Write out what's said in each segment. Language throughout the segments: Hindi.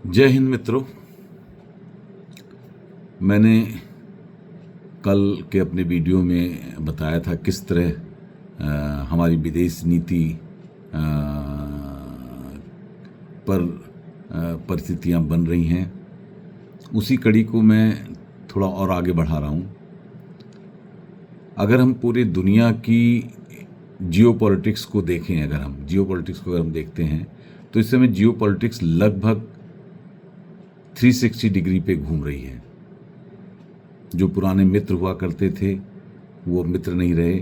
जय हिंद मित्रों। मैंने कल के अपने वीडियो में बताया था किस तरह हमारी विदेश नीति पर परिस्थितियां बन रही हैं। उसी कड़ी को मैं थोड़ा और आगे बढ़ा रहा हूं। अगर हम पूरी दुनिया की जियोपॉलिटिक्स को देखें, अगर हम देखते हैं तो इस समय जियोपॉलिटिक्स लगभग 360 डिग्री पे घूम रही है। जो पुराने मित्र हुआ करते थे वो मित्र नहीं रहे,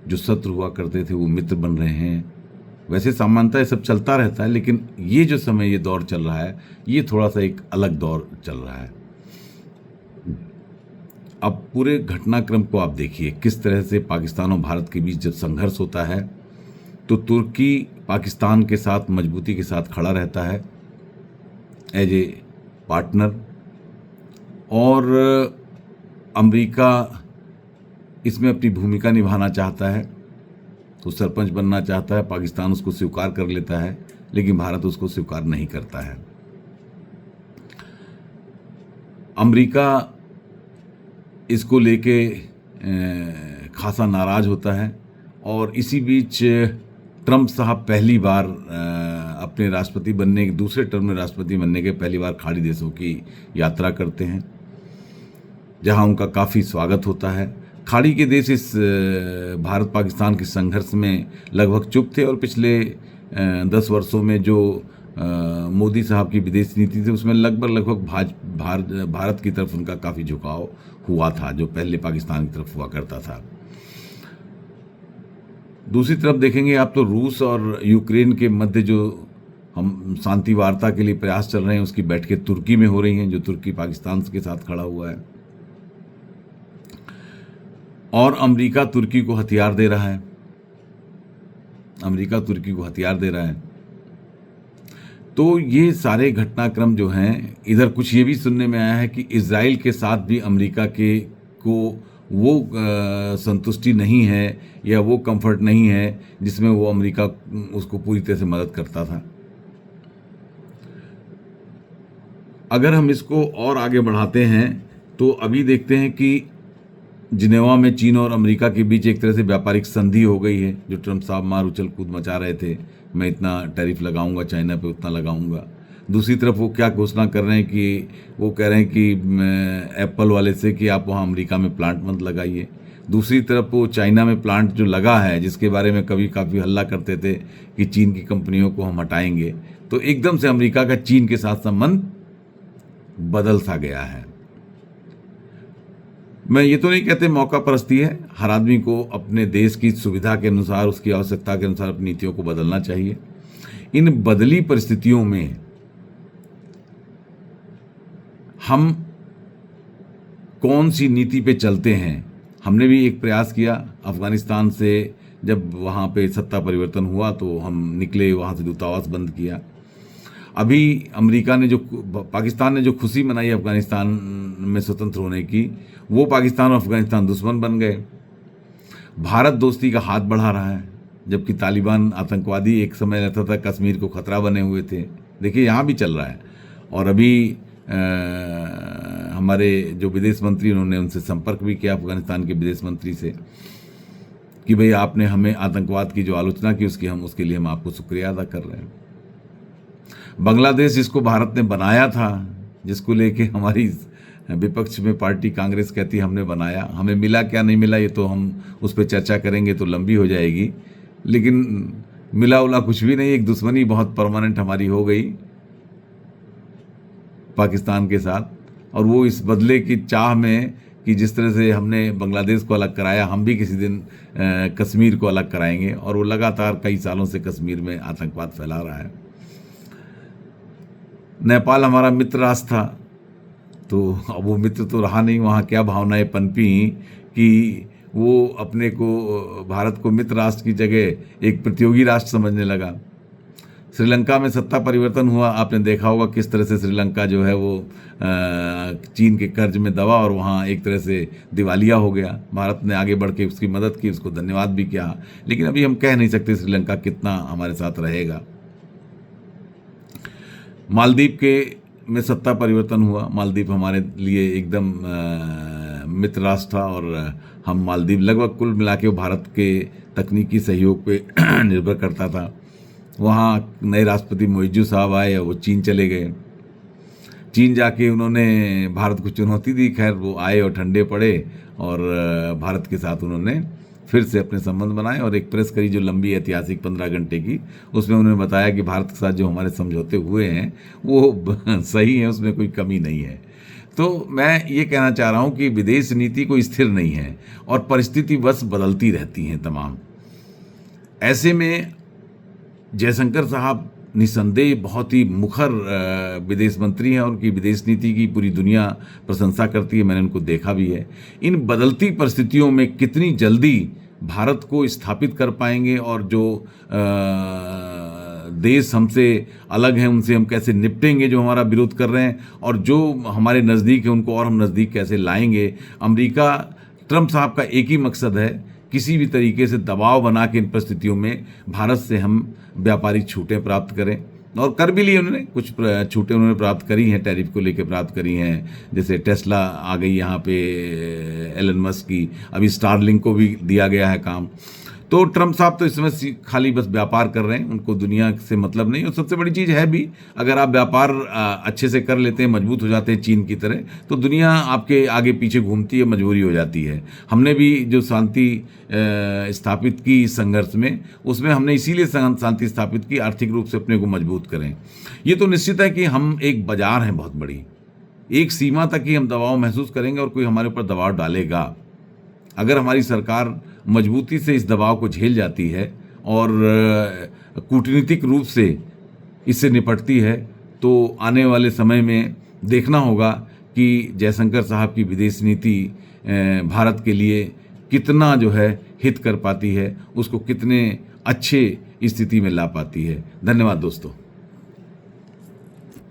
जो शत्रु हुआ करते थे वो मित्र बन रहे हैं। वैसे सामान्यतः सब चलता रहता है, लेकिन ये जो समय ये दौर चल रहा है ये थोड़ा सा एक अलग दौर चल रहा है। अब पूरे घटनाक्रम को आप देखिए, किस तरह से पाकिस्तान और भारत के बीच जब संघर्ष होता है तो तुर्की पाकिस्तान के साथ मजबूती के साथ खड़ा रहता है एज ए पार्टनर, और अमेरिका इसमें अपनी भूमिका निभाना चाहता है, तो सरपंच बनना चाहता है। पाकिस्तान उसको स्वीकार कर लेता है, लेकिन भारत उसको स्वीकार नहीं करता है। अमेरिका इसको लेके खासा नाराज होता है, और इसी बीच ट्रंप साहब पहली बार अपने राष्ट्रपति बनने के दूसरे टर्म में राष्ट्रपति बनने के पहली बार खाड़ी देशों की यात्रा करते हैं, जहां उनका काफ़ी स्वागत होता है। खाड़ी के देश इस भारत पाकिस्तान के संघर्ष में लगभग चुप थे, और पिछले 10 वर्षों में जो मोदी साहब की विदेश नीति थी उसमें लगभग भारत की तरफ उनका काफ़ी झुकाव हुआ था, जो पहले पाकिस्तान की तरफ हुआ करता था। दूसरी तरफ देखेंगे आप तो रूस और यूक्रेन के मध्य जो हम शांति वार्ता के लिए प्रयास चल रहे हैं उसकी बैठकें तुर्की में हो रही हैं, जो तुर्की पाकिस्तान के साथ खड़ा हुआ है, और अमेरिका तुर्की को हथियार दे रहा है। तो ये सारे घटनाक्रम जो हैं, इधर कुछ ये भी सुनने में आया है कि इजराइल के साथ भी अमेरिका के को वो संतुष्टि नहीं है या वो कंफर्ट नहीं है जिसमें वो अमेरिका उसको पूरी तरह से मदद करता था। अगर हम इसको और आगे बढ़ाते हैं तो अभी देखते हैं कि जिनेवा में चीन और अमेरिका के बीच एक तरह से व्यापारिक संधि हो गई है। जो ट्रंप साहब मार उछल कूद मचा रहे थे, मैं इतना टैरिफ लगाऊंगा चाइना पे, उतना लगाऊंगा। दूसरी तरफ वो क्या घोषणा कर रहे हैं कि वो कह रहे हैं कि एप्पल वाले से कि आप वहाँ अमेरिका में प्लांट मत लगाइए। दूसरी तरफ वो चाइना में प्लांट जो लगा है, जिसके बारे में कभी काफ़ी हल्ला करते थे कि चीन की कंपनियों को हम हटाएंगे, तो एकदम से अमेरिका का चीन के साथ संबंध बदल सा गया है। मैं ये तो नहीं कहते मौका परस्ती है, हर आदमी को अपने देश की सुविधा के अनुसार, उसकी आवश्यकता के अनुसार अपनी नीतियों को बदलना चाहिए। इन बदली परिस्थितियों में हम कौन सी नीति पे चलते हैं? हमने भी एक प्रयास किया अफगानिस्तान से, जब वहाँ पे सत्ता परिवर्तन हुआ तो हम निकले, वहाँ से दूतावास बंद किया। अभी पाकिस्तान ने जो खुशी मनाई अफगानिस्तान में स्वतंत्र होने की, वो पाकिस्तान और अफगानिस्तान दुश्मन बन गए। भारत दोस्ती का हाथ बढ़ा रहा है, जबकि तालिबान आतंकवादी एक समय रहता था कश्मीर को खतरा बने हुए थे। देखिए यहाँ भी चल रहा है। और अभी हमारे जो विदेश मंत्री, उन्होंने उनसे संपर्क भी किया, अफगानिस्तान के विदेश मंत्री से, कि भाई आपने हमें आतंकवाद की जो आलोचना की उसके लिए हम आपको शुक्रिया अदा कर रहे हैं। बांग्लादेश जिसको भारत ने बनाया था, जिसको लेके हमारी विपक्ष में पार्टी कांग्रेस कहती है हमने बनाया, हमें मिला क्या नहीं मिला ये तो हम उस पर चर्चा करेंगे तो लंबी हो जाएगी, लेकिन मिला उला कुछ भी नहीं। एक दुश्मनी बहुत परमानेंट हमारी हो गई पाकिस्तान के साथ, और वो इस बदले की चाह में कि जिस तरह से हमने बांग्लादेश को अलग कराया, हम भी किसी दिन कश्मीर को अलग कराएंगे। और वो लगातार कई सालों से कश्मीर में आतंकवाद फैला रहा है। नेपाल हमारा मित्र राष्ट्र था, तो अब वो मित्र तो रहा नहीं। वहाँ क्या भावनाएं पनपी कि वो अपने को, भारत को मित्र राष्ट्र की जगह एक प्रतियोगी राष्ट्र समझने लगा। श्रीलंका में सत्ता परिवर्तन हुआ, आपने देखा होगा किस तरह से श्रीलंका जो है वो चीन के कर्ज में दबा और वहाँ एक तरह से दिवालिया हो गया। भारत ने आगे बढ़ के उसकी मदद की, उसको धन्यवाद भी किया, लेकिन अभी हम कह नहीं सकते श्रीलंका कितना हमारे साथ रहेगा। मालदीव के में सत्ता परिवर्तन हुआ। मालदीव हमारे लिए एकदम मित्र राष्ट्र था और हम मालदीव लगभग कुल मिला के भारत के तकनीकी सहयोग पे निर्भर करता था। वहाँ नए राष्ट्रपति मोइजू साहब आए और वो चीन चले गए। चीन जाके उन्होंने भारत को चुनौती दी। खैर वो आए और ठंडे पड़े और भारत के साथ उन्होंने फिर से अपने संबंध बनाए और एक प्रेस करी जो लंबी ऐतिहासिक 15 घंटे की। उसमें उन्होंने बताया कि भारत के साथ जो हमारे समझौते हुए हैं वो सही हैं, उसमें कोई कमी नहीं है। तो मैं ये कहना चाह रहा हूँ कि विदेश नीति कोई स्थिर नहीं है और परिस्थिति बस बदलती रहती हैं तमाम। ऐसे में जयशंकर साहब निसंदेह बहुत ही मुखर विदेश मंत्री हैं और उनकी विदेश नीति की पूरी दुनिया प्रशंसा करती है, मैंने उनको देखा भी है। इन बदलती परिस्थितियों में कितनी जल्दी भारत को स्थापित कर पाएंगे और जो देश हमसे अलग हैं उनसे हम कैसे निपटेंगे जो हमारा विरोध कर रहे हैं, और जो हमारे नज़दीक है उनको और हम नज़दीक कैसे लाएंगे। अमेरिका, ट्रंप साहब का एक ही मकसद है, किसी भी तरीके से दबाव बना के इन परिस्थितियों में भारत से हम व्यापारिक छूटें प्राप्त करें, और कर भी लिए उन्होंने। कुछ छूटें उन्होंने प्राप्त करी हैं, टैरिफ को लेकर प्राप्त करी हैं। जैसे टेस्ला आ गई यहाँ पे, एलन मस्क की, अभी स्टारलिंक को भी दिया गया है काम। तो ट्रंप साहब तो इस समय खाली बस व्यापार कर रहे हैं, उनको दुनिया से मतलब नहीं। और सबसे बड़ी चीज़ है भी, अगर आप व्यापार अच्छे से कर लेते हैं, मजबूत हो जाते हैं चीन की तरह, तो दुनिया आपके आगे पीछे घूमती है, मजबूरी हो जाती है। हमने भी जो शांति स्थापित की संघर्ष में, उसमें हमने इसीलिए शांति स्थापित की, आर्थिक रूप से अपने को मजबूत करें। ये तो निश्चित है कि हम एक बाजार हैं बहुत बड़ी, एक सीमा तक ही हम दबाव महसूस करेंगे और कोई हमारे ऊपर दबाव डालेगा। अगर हमारी सरकार मजबूती से इस दबाव को झेल जाती है और कूटनीतिक रूप से इससे निपटती है, तो आने वाले समय में देखना होगा कि जयशंकर साहब की विदेश नीति भारत के लिए कितना जो है हित कर पाती है, उसको कितने अच्छे स्थिति में ला पाती है। धन्यवाद दोस्तों।